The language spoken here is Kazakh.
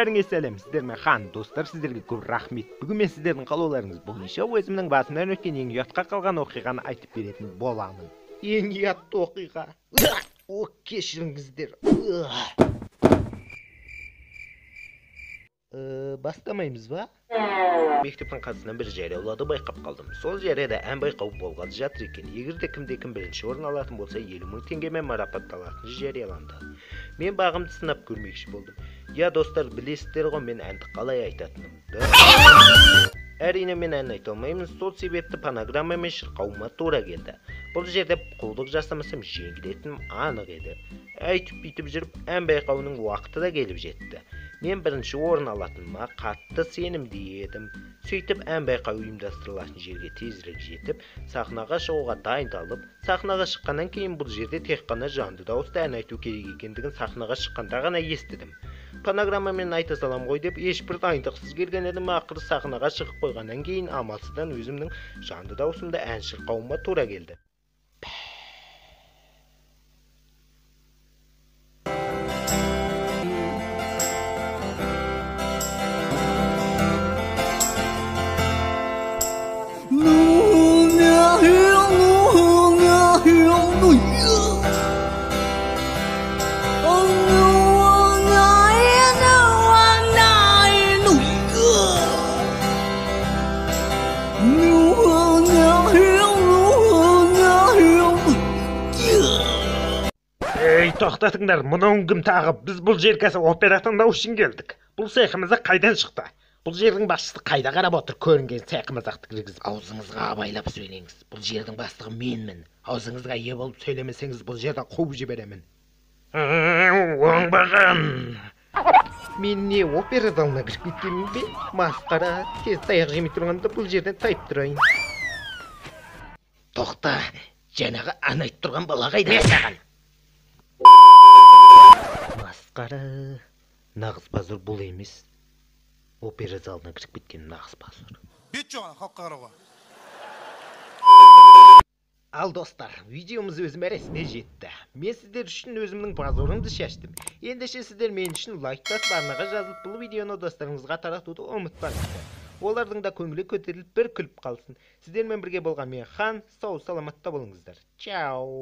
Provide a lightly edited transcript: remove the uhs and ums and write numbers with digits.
Бәріңе сәлем, сіздермен хан достар, сіздерге көп рахмет. Бүгін мен сіздердің қалауларыңыз бойынша өзімнің басымнан өткен ең ұятқа қалған оқиғаны айтып беретін боламын. Ең ұятты оқиға. Кешіріңіздер. Бастамаймыз ба? Мектептің қасынан бір жариялауды байқап қалдым. Сол жарияда ән байқау болғалы жатыр екен. Егерде кімде-кім бірінші орын алатын болса, 50 000 теңгемен марапатталатыны жарияланды. Мен бағымды сынап көрмекші болдым. Я достар, білесіздер ғой мен әнді қалай айтатынымды. Әрине мен ән айта алмаймын, сол себепті фонограммамен шырқауыма тура келді. Бұл жерде құлдық жасамасам жеңілетінім анық еді. Әйтіп-бүйтіп жүріп ән байқауының уақыты да келіп жетті. Мен бірінші орын алатыныма қатты сенімді едім. Сөйтіп ән байқауы ұйымдастырылатын жерге тезірек жетіп, сахнаға шығуға дайындалып, сахнаға шыққаннан кейін бұл жерде тек қана жанды дауыста ән айту керек екендігін сахнаға шыққанда ғана естідім. Фонограммамен айта салам ғой деп ешбір дайындықсыз келген едім. Ақыры сахнаға шығып қойғаннан кейін амалсыздан өзімнің жанды даусымда ән шырқауыма тура келді. Тоқтатыңдар, мұның кім тағы? Біз бұл жерге опера тыңдау үшін келдік. Бұл цехымызға қайдан шықты? Бұл жердің басшысы қайда қарап отыр? Көрінген цехымызға кіргізіп. Аузыңызға абайлап сөйлеңіз. Бұл жердің бастығы менмін. Аузыңызға ие болып сөйлемесеңіз, бұл жерден қуып жіберемін. Оңбаған. Мен не опера залына кіріп кеткенмін бе? Масқара, тез таяқ жемей тұрғанда бұл жерден тайып тұрайын. Тоқта, жаңағы ән айтып тұрған бала қайда? Масқара, нағыз базар бұл емес. Опера залына кіріп кеткен нағыз базар. Бет жоған, халыққа қарауға. Ал достар, видеомыз өз мәресіне жетті. Мен сіздер үшін өзімнің базорымды шаштым. Ендеше сіздер мен үшін лайк басып, арнаға жазылып, бұл видеоны достарыңызға таратуды ұмытпаңыздар. Олардың да көңілі көтеріліп бір күліп қалсын. Сіздермен бірге болған мен хан, сау саламатта болыңыздар. Чао!